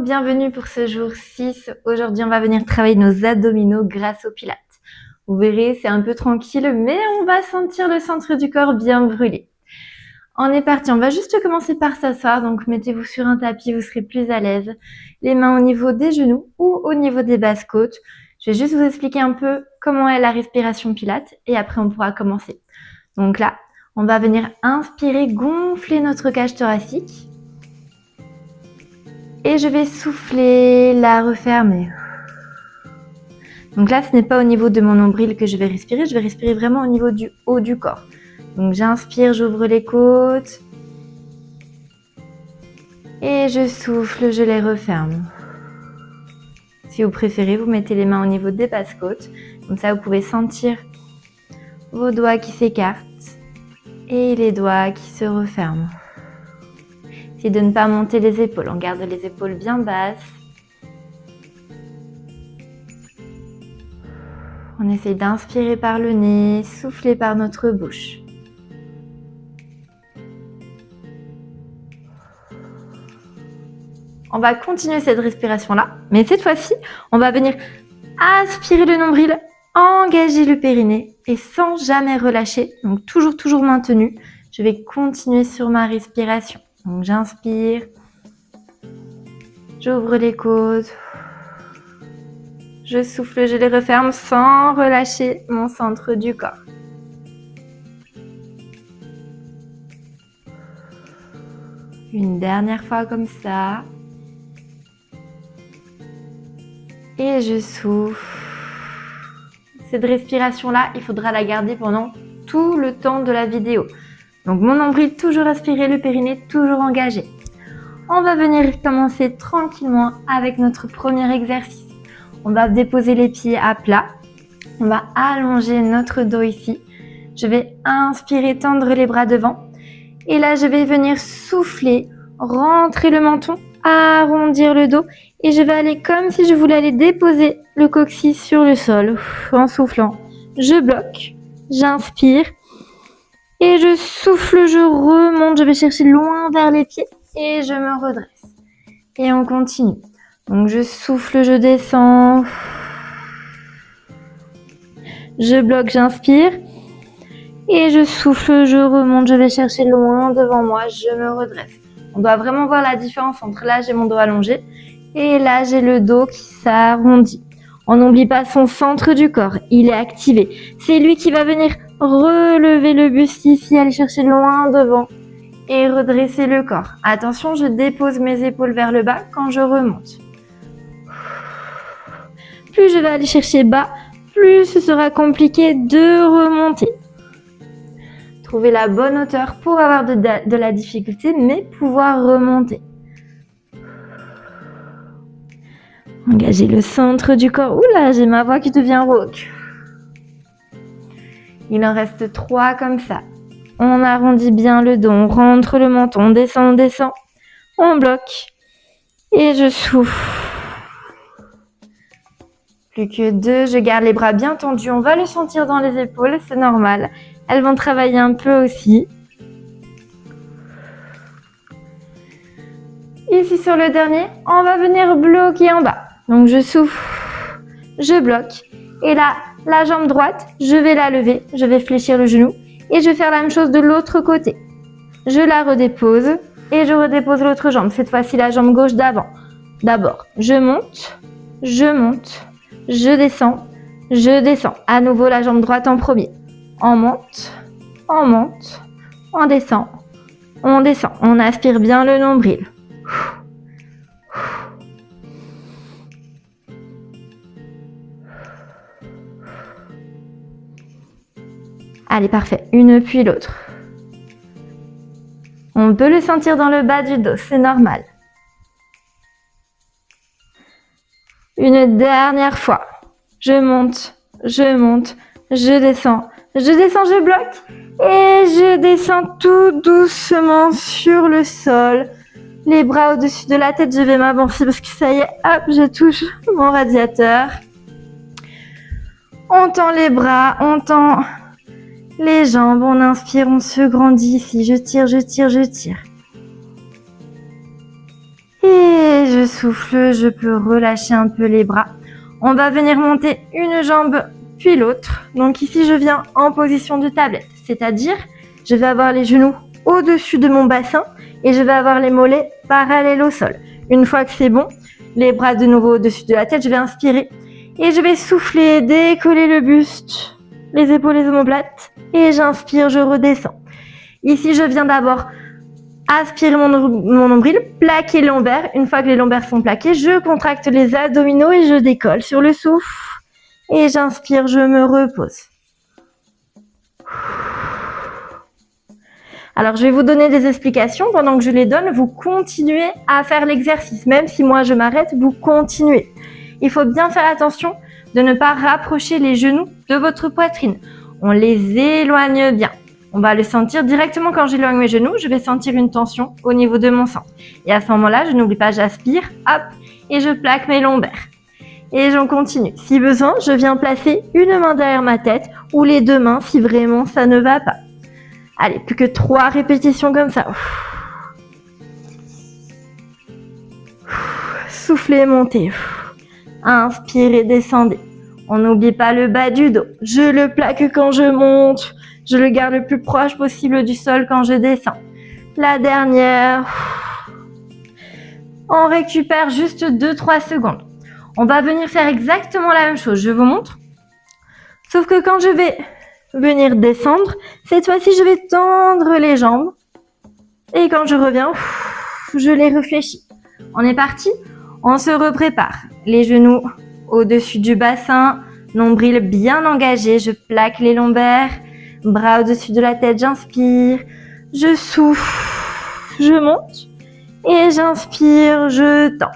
bienvenue pour ce jour 6. Aujourd'hui, on va venir travailler nos abdominaux grâce au pilates. Vous verrez, c'est un peu tranquille, mais on va sentir le centre du corps bien brûler. On est parti, on va juste commencer par s'asseoir, donc mettez-vous sur un tapis, vous serez plus à l'aise. Les mains au niveau des genoux ou au niveau des basses côtes. Je vais juste vous expliquer un peu comment est la respiration pilates et après on pourra commencer. Donc là, on va venir inspirer, gonfler notre cage thoracique. Et je vais souffler, la refermer. Donc là, ce n'est pas au niveau de mon nombril que je vais respirer vraiment au niveau du haut du corps. Donc j'inspire, j'ouvre les côtes. Et je souffle, je les referme. Si vous préférez, vous mettez les mains au niveau des basses côtes. Comme ça, vous pouvez sentir vos doigts qui s'écartent et les doigts qui se referment. Essayez de ne pas monter les épaules. On garde les épaules bien basses. On essaye d'inspirer par le nez, souffler par notre bouche. On va continuer cette respiration-là, mais cette fois-ci, on va venir aspirer le nombril, engager le périnée et sans jamais relâcher, donc toujours maintenu. Je vais continuer sur ma respiration. Donc j'inspire, j'ouvre les côtes, je souffle, je les referme sans relâcher mon centre du corps. Une dernière fois comme ça. Et je souffle. Cette respiration-là, il faudra la garder pendant tout le temps de la vidéo. Donc mon nombril toujours aspiré, le périnée toujours engagé. On va venir commencer tranquillement avec notre premier exercice. On va déposer les pieds à plat. On va allonger notre dos ici. Je vais inspirer, tendre les bras devant. Et là, je vais venir souffler, rentrer le menton, arrondir le dos. Et je vais aller comme si je voulais aller déposer le coccyx sur le sol en soufflant. Je bloque, j'inspire. Et je souffle, je remonte, je vais chercher loin vers les pieds et je me redresse. Et on continue. Donc je souffle, je descends. Je bloque, j'inspire. Et je souffle, je remonte, je vais chercher loin devant moi, je me redresse. On doit vraiment voir la différence entre là j'ai mon dos allongé et là j'ai le dos qui s'arrondit. On n'oublie pas son centre du corps, il est activé. C'est lui qui va venir relever le buste ici, aller chercher loin devant et redresser le corps. Attention, je dépose mes épaules vers le bas quand je remonte. Plus je vais aller chercher bas, plus ce sera compliqué de remonter. Trouvez la bonne hauteur pour avoir de la difficulté, mais pouvoir remonter. Engagez le centre du corps. Oula, j'ai ma voix qui devient rauque. Il en reste 3 comme ça. On arrondit bien le dos, on rentre le menton, on descend, on bloque. Et je souffle. Plus que 2, je garde les bras bien tendus. On va le sentir dans les épaules, c'est normal. Elles vont travailler un peu aussi. Ici sur le dernier, on va venir bloquer en bas. Donc je souffle, je bloque. Et là, la jambe droite, je vais la lever, je vais fléchir le genou. Et je vais faire la même chose de l'autre côté. Je la redépose et je redépose l'autre jambe. Cette fois-ci, la jambe gauche d'avant. D'abord, je monte, je descends. À nouveau, la jambe droite en premier. On monte, on descend. On aspire bien le nombril. Allez, parfait. Une puis l'autre. On peut le sentir dans le bas du dos, c'est normal. Une dernière fois. Je monte, je descends, je bloque et je descends tout doucement sur le sol. Les bras au-dessus de la tête, je vais m'avancer parce que ça y est, hop, je touche mon radiateur. On tend les bras, on tend les jambes, on inspire, on se grandit ici, je tire. Et je je souffle, je peux relâcher un peu les bras. On va venir monter une jambe puis l'autre. Donc ici, je viens en position de tablette, c'est-à-dire je vais avoir les genoux au-dessus de mon bassin et je vais avoir les mollets parallèles au sol. Une fois que c'est bon, les bras de nouveau au-dessus de la tête, je vais inspirer et je vais souffler, décoller le buste, les épaules, les omoplates et j'inspire, je redescends. Ici, je viens d'abord aspirer mon nombril, plaquer les lombaires. Une fois que les lombaires sont plaqués, je contracte les abdominaux et je décolle sur le souffle. Et j'inspire, je me repose. Alors, je vais vous donner des explications. Pendant que je les donne, vous continuez à faire l'exercice. Même si moi, je m'arrête, vous continuez. Il faut bien faire attention de ne pas rapprocher les genoux de votre poitrine. On les éloigne bien. On va le sentir directement quand j'éloigne mes genoux. Je vais sentir une tension au niveau de mon centre. Et à ce moment-là, je n'oublie pas, j'aspire, hop, et je plaque mes lombaires. Et j'en continue. Si besoin, je viens placer une main derrière ma tête ou les deux mains si vraiment ça ne va pas. Allez, plus que 3 répétitions comme ça. Soufflez, montez. Inspirez, descendez. On n'oublie pas le bas du dos. Je le plaque quand je monte. Je le garde le plus proche possible du sol quand je descends. La dernière. On récupère juste 2-3 secondes. On va venir faire exactement la même chose. Je vous montre. Sauf que quand je vais venir descendre, cette fois-ci, je vais tendre les jambes. Et quand je reviens, je les réfléchis. On est parti. On se reprépare. Les genoux au-dessus du bassin, nombril bien engagé. Je plaque les lombaires. Bras au-dessus de la tête, j'inspire, je souffle, je monte et j'inspire, je tends.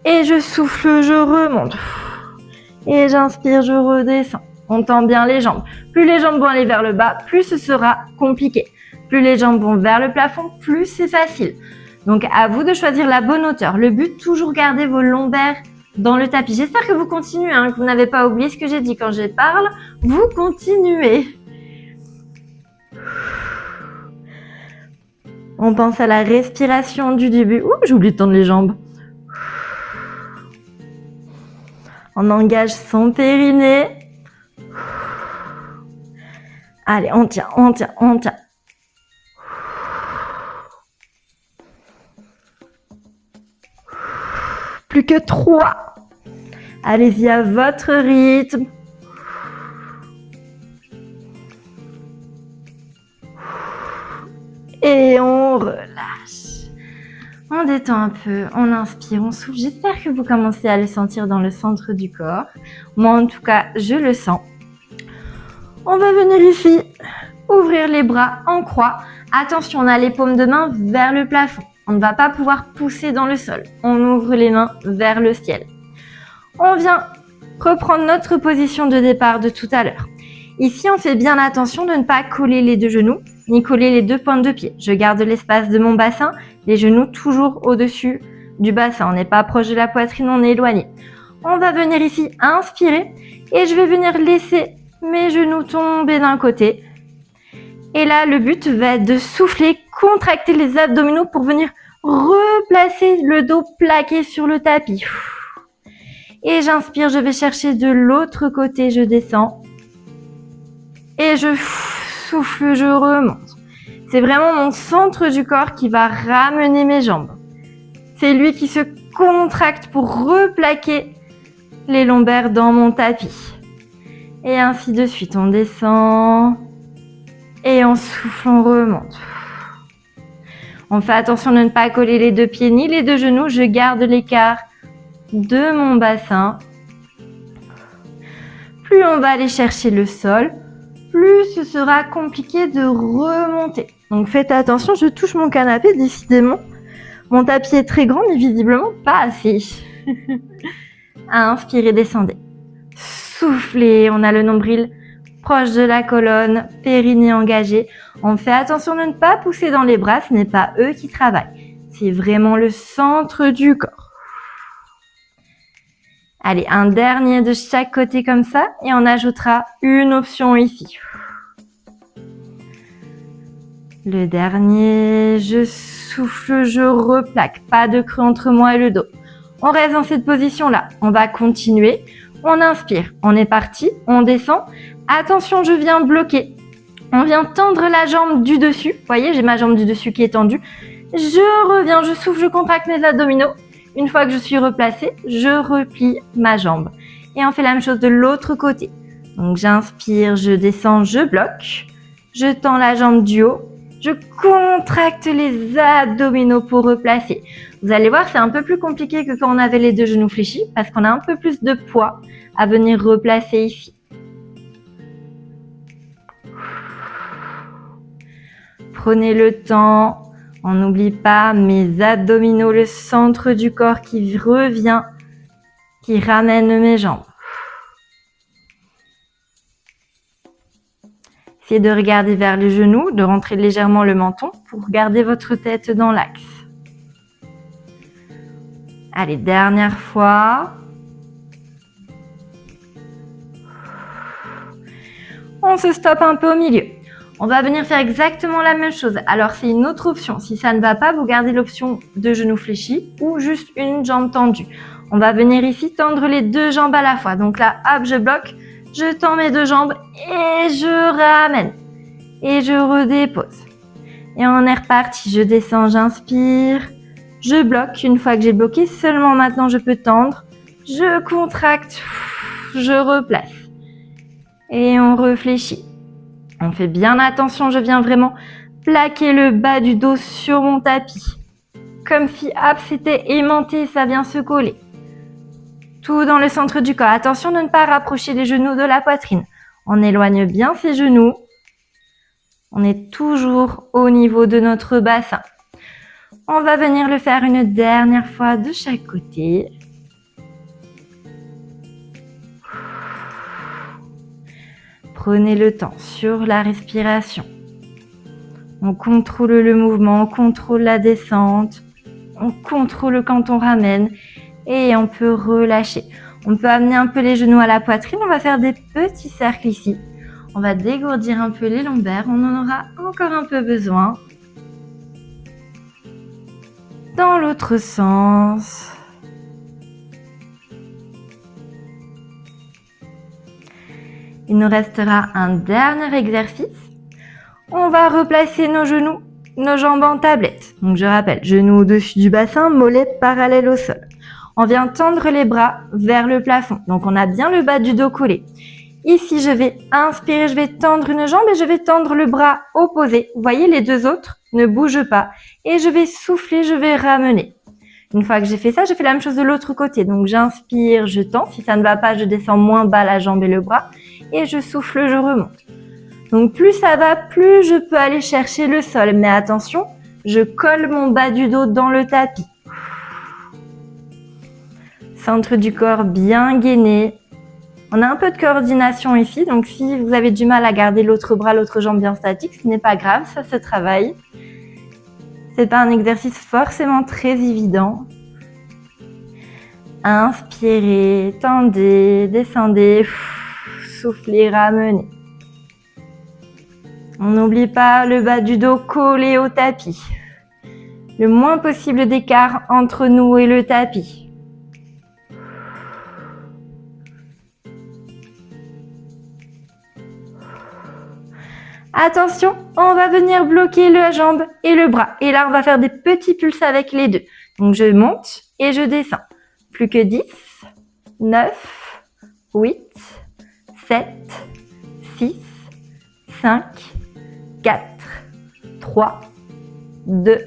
Et je souffle, je remonte. Et j'inspire, je redescends. On tend bien les jambes. Plus les jambes vont aller vers le bas, plus ce sera compliqué. Plus les jambes vont vers le plafond, plus c'est facile. Donc à vous de choisir la bonne hauteur. Le but, toujours garder vos lombaires dans le tapis. J'espère que vous continuez, que vous n'avez pas oublié ce que j'ai dit quand je parle. Vous continuez. On pense à la respiration du début. Ouh, j'ai oublié de tendre les jambes. On engage son périnée. Allez, on tient, on tient, on tient. Plus que 3. Allez-y à votre rythme. Et on relâche. On détend un peu, on inspire, on souffle. J'espère que vous commencez à le sentir dans le centre du corps. Moi, en tout cas, je le sens. On va venir ici, ouvrir les bras en croix. Attention, on a les paumes de main vers le plafond. On ne va pas pouvoir pousser dans le sol. On ouvre les mains vers le ciel. On vient reprendre notre position de départ de tout à l'heure. Ici, on fait bien attention de ne pas coller les deux genoux, ni coller les deux pointes de pied. Je garde l'espace de mon bassin, les genoux toujours au-dessus du bassin. On n'est pas proche de la poitrine, on est éloigné. On va venir ici inspirer et je vais venir laisser mes genoux tomber d'un côté. Et là, le but va être de souffler, contracter les abdominaux pour venir replacer le dos plaqué sur le tapis. Et j'inspire, je vais chercher de l'autre côté, je descends. Et je souffle, je remonte. C'est vraiment mon centre du corps qui va ramener mes jambes. C'est lui qui se contracte pour replaquer les lombaires dans mon tapis. Et ainsi de suite, on descend. Et on souffle, on remonte. On fait attention de ne pas coller les deux pieds ni les deux genoux. Je garde l'écart de mon bassin. Plus on va aller chercher le sol, plus ce sera compliqué de remonter. Donc faites attention, je touche mon canapé, décidément. Mon tapis est très grand, mais visiblement pas assez. Inspirez, descendez. Soufflez, on a le nombril proche de la colonne, périnée engagé. On fait attention de ne pas pousser dans les bras, ce n'est pas eux qui travaillent. C'est vraiment le centre du corps. Allez, un dernier de chaque côté comme ça et on ajoutera une option ici. Le dernier, je souffle, je replaque. Pas de creux entre moi et le dos. On reste dans cette position-là. On va continuer. On inspire. On est parti. On descend. Attention, je viens bloquer. On vient tendre la jambe du dessus. Vous voyez, j'ai ma jambe du dessus qui est tendue. Je reviens, je souffle, je contracte mes abdominaux. Une fois que je suis replacée, je replie ma jambe. Et on fait la même chose de l'autre côté. Donc j'inspire, je descends, je bloque. Je tends la jambe du haut. Je contracte les abdominaux pour replacer. Vous allez voir, c'est un peu plus compliqué que quand on avait les deux genoux fléchis parce qu'on a un peu plus de poids à venir replacer ici. Prenez le temps. On n'oublie pas mes abdominaux, le centre du corps qui revient, qui ramène mes jambes. Essayez de regarder vers les genoux, de rentrer légèrement le menton pour garder votre tête dans l'axe. Allez, dernière fois. On se stoppe un peu au milieu. On va venir faire exactement la même chose. Alors, c'est une autre option. Si ça ne va pas, vous gardez l'option de genoux fléchis ou juste une jambe tendue. On va venir ici tendre les deux jambes à la fois. Donc là, hop, je bloque. Je tends mes deux jambes et je ramène. Et je redépose. Et on est reparti. Je descends, j'inspire. Je bloque. Une fois que j'ai bloqué, seulement maintenant je peux tendre. Je contracte. Je replace. Et on réfléchit. On fait bien attention. Je viens vraiment plaquer le bas du dos sur mon tapis. Comme si hop, c'était aimanté, ça vient se coller. Tout dans le centre du corps. Attention de ne pas rapprocher les genoux de la poitrine. On éloigne bien ses genoux. On est toujours au niveau de notre bassin. On va venir le faire une dernière fois de chaque côté. Prenez le temps sur la respiration. On contrôle le mouvement, on contrôle la descente. On contrôle quand on ramène. Et on peut relâcher. On peut amener un peu les genoux à la poitrine. On va faire des petits cercles ici. On va dégourdir un peu les lombaires. On en aura encore un peu besoin. Dans l'autre sens. Il nous restera un dernier exercice. On va replacer nos genoux, nos jambes en tablette. Donc je rappelle, genoux au-dessus du bassin, mollets parallèles au sol. On vient tendre les bras vers le plafond. Donc, on a bien le bas du dos collé. Ici, je vais inspirer, je vais tendre une jambe et je vais tendre le bras opposé. Vous voyez, les deux autres ne bougent pas. Et je vais souffler, je vais ramener. Une fois que j'ai fait ça, je fais la même chose de l'autre côté. Donc, j'inspire, je tends. Si ça ne va pas, je descends moins bas la jambe et le bras. Et je souffle, je remonte. Donc, plus ça va, plus je peux aller chercher le sol. Mais attention, je colle mon bas du dos dans le tapis. Centre du corps bien gainé. On a un peu de coordination ici, donc si vous avez du mal à garder l'autre bras, l'autre jambe bien statique, ce n'est pas grave, ça se travaille. C'est pas un exercice forcément très évident. Inspirez, tendez, descendez, soufflez, ramenez. On n'oublie pas le bas du dos collé au tapis. Le moins possible d'écart entre nous et le tapis. Attention, on va venir bloquer la jambe et le bras. Et là, on va faire des petits pulses avec les deux. Donc, je monte et je descends. Plus que 10, 9, 8, 7, 6, 5, 4, 3, 2,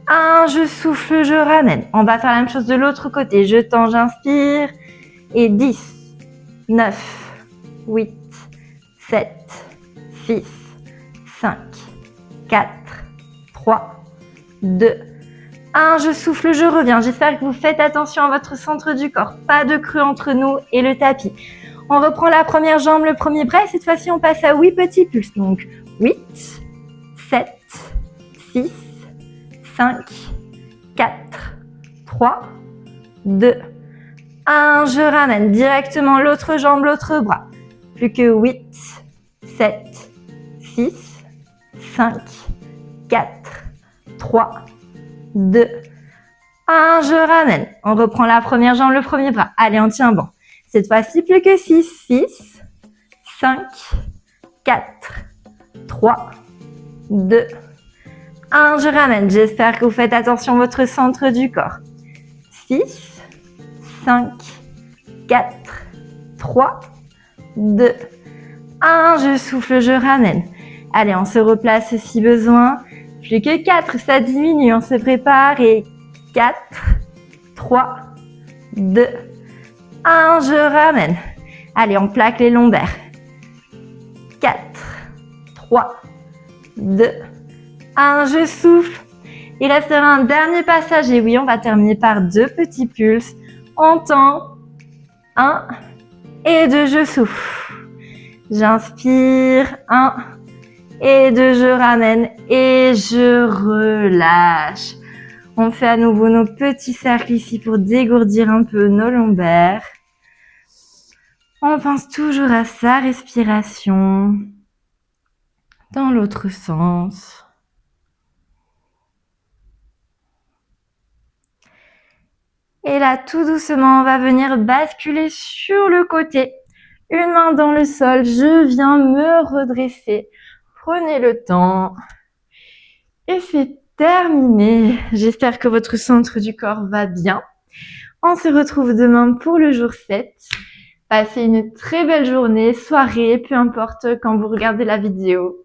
1. Je souffle, je ramène. On va faire la même chose de l'autre côté. Je tends, j'inspire. Et 10, 9, 8, 7, 6, 5, 4, 3, 2, 1. Je souffle, je reviens. J'espère que vous faites attention à votre centre du corps. Pas de creux entre nous et le tapis. On reprend la première jambe, le premier bras. Et cette fois-ci, on passe à 8 petits pulses. Donc, 8, 7, 6, 5, 4, 3, 2, 1. Je ramène directement l'autre jambe, l'autre bras. Plus que 8, 7, 6, 5, 4, 3, 2, 1. Je ramène. On reprend la première jambe, le premier bras. Allez, on tient bon. Cette fois-ci, plus que 6. 6, 5, 4, 3, 2, 1. Je ramène. J'espère que vous faites attention à votre centre du corps. 6, 5, 4, 3, 2, 1. Je souffle, je ramène. Allez, on se replace si besoin. Plus que 4, ça diminue. On se prépare et 4, 3, 2, 1. Je ramène. Allez, on plaque les lombaires. 4, 3, 2, 1. Je souffle. Il restera un dernier passage et oui, on va terminer par 2 petits pulses. On tend. 1 et 2, je souffle. J'inspire. 1 et 2, je ramène et je relâche. On fait à nouveau nos petits cercles ici pour dégourdir un peu nos lombaires. On pense toujours à sa respiration dans l'autre sens. Et là, tout doucement, on va venir basculer sur le côté. Une main dans le sol, je viens me redresser. Prenez le temps. Et c'est terminé. J'espère que votre centre du corps va bien. On se retrouve demain pour le jour 7. Passez une très belle journée, soirée, peu importe quand vous regardez la vidéo.